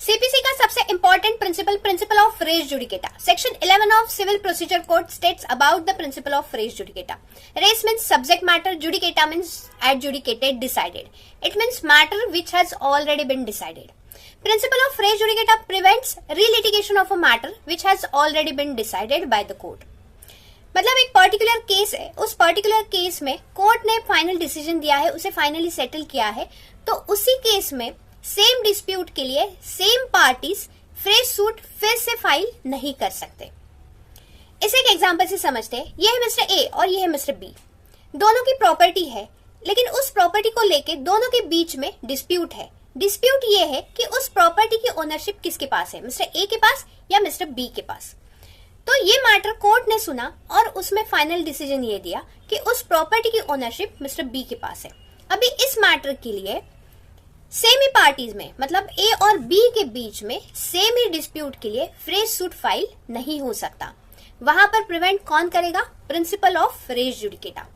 CPC का सबसे important principle of res judicata. Section 11 of civil procedure code states about the principle of res judicata. Res means subject matter, judicata means adjudicated, decided. It means matter which has already been decided. Principle of res judicata prevents relitigation of a matter which has already been decided by the court. मतलब एक particular case है, उस particular case में court ने final decision दिया है, उसे finally settle किया है, तो उसी केस में सेम डिस्प्यूट के लिए सेम पार्टीज फ्रेश सूट फिर से फाइल नहीं कर सकते। इसे एक एग्जांपल से समझते हैं। ये है मिस्टर ए और ये है मिस्टर बी, दोनों की प्रॉपर्टी है, लेकिन उस प्रॉपर्टी को लेके दोनों के बीच में डिस्प्यूट है। डिस्प्यूट ये है कि उस प्रॉपर्टी की ओनरशिप किसके पास है, मिस्टर ए के पास या मिस्टर बी के पास। तो ये मैटर कोर्ट ने सुना और उसमें फाइनल डिसीजन ये दिया कि उस प्रॉपर्टी की ओनरशिप मिस्टर बी के पास है। अभी इस मैटर के लिए सेम ही पार्टीज में, मतलब ए और बी के बीच में सेम ही डिस्प्यूट के लिए फ्रेश सूट फाइल नहीं हो सकता। वहां पर प्रिवेंट कौन करेगा? Principle of res judicata.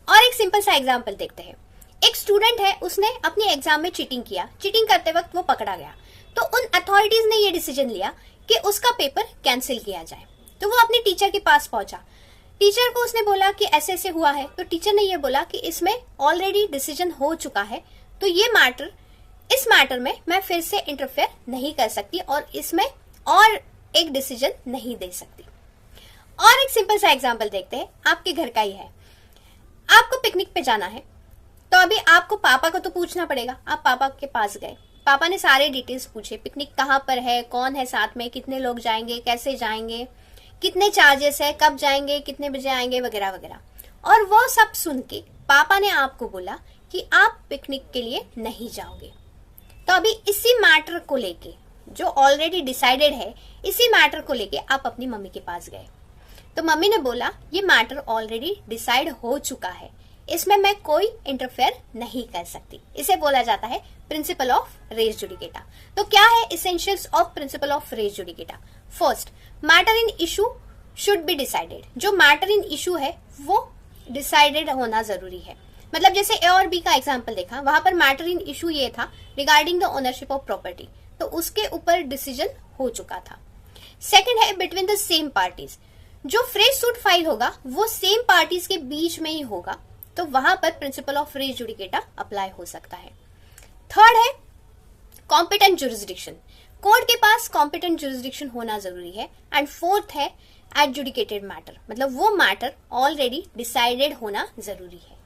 और एक सिंपल सा एग्जांपल देखते हैं। एक स्टूडेंट है, उसने अपने एग्जाम में चीटिंग किया, चीटिंग करते वक्त वो पकड़ा गया, तो उन अथॉरिटीज ने ये डिसीजन लिया कि उसका पेपर कैंसिल किया जाए। तो वो अपने टीचर के पास पहुंचा, टीचर को उसने बोला कि ऐसे ऐसे हुआ है, तो टीचर ने ये बोला कि इसमें ऑलरेडी डिसीजन हो चुका है, तो ये मैटर, इस मैटर में मैं फिर से इंटरफेयर नहीं कर सकती और इसमें और एक डिसीजन नहीं दे सकती। और एक सिंपल सा एग्जांपल देखते हैं, आपके घर का ही है। आपको पिकनिक पे जाना है, तो अभी आपको पापा को तो पूछना पड़ेगा। आप पापा के पास गए, पापा ने सारे डिटेल्स पूछे, पिकनिक कहाँ पर है, कौन है साथ में, कितने लोग जाएंगे, कैसे जाएंगे, कितने चार्जेस है, कब जाएंगे, कितने बजे आएंगे, वगैरह वगैरह। और वो सब सुन के पापा ने आपको बोला कि आप पिकनिक के लिए नहीं जाओगे। तो अभी इसी मैटर को लेके, जो ऑलरेडी डिसाइडेड है, इसी मैटर को लेके आप अपनी मम्मी के पास गए, तो मम्मी ने बोला ये मैटर ऑलरेडी डिसाइड हो चुका है, इसमें मैं कोई इंटरफेयर नहीं कर सकती। इसे बोला जाता है प्रिंसिपल ऑफ रेस जुडिकेटा। तो क्या है essentials of principle of res judicata? First, matter in issue should be decided. जो मैटर इन इशू है वो डिसाइडेड होना जरूरी है। मतलब जैसे ए और बी का एग्जाम्पल देखा, वहां पर मैटर इन इशू ये था regarding the ownership of property, तो उसके ऊपर डिसीजन हो चुका था। सेकेंड है बिटवीन द सेम पार्टीज। जो फ्रेश सूट फाइल होगा वो सेम पार्टीज के बीच में ही होगा, तो वहां पर principle of res judicata apply हो सकता है। थर्ड है कॉम्पिटेंट जुरिस्डिक्शन। कोर्ट के पास कॉम्पिटेंट जुरिस्डिक्शन होना जरूरी है। एंड फोर्थ है एडजुडिकेटेड मैटर, मतलब वो मैटर ऑलरेडी डिसाइडेड होना जरूरी है।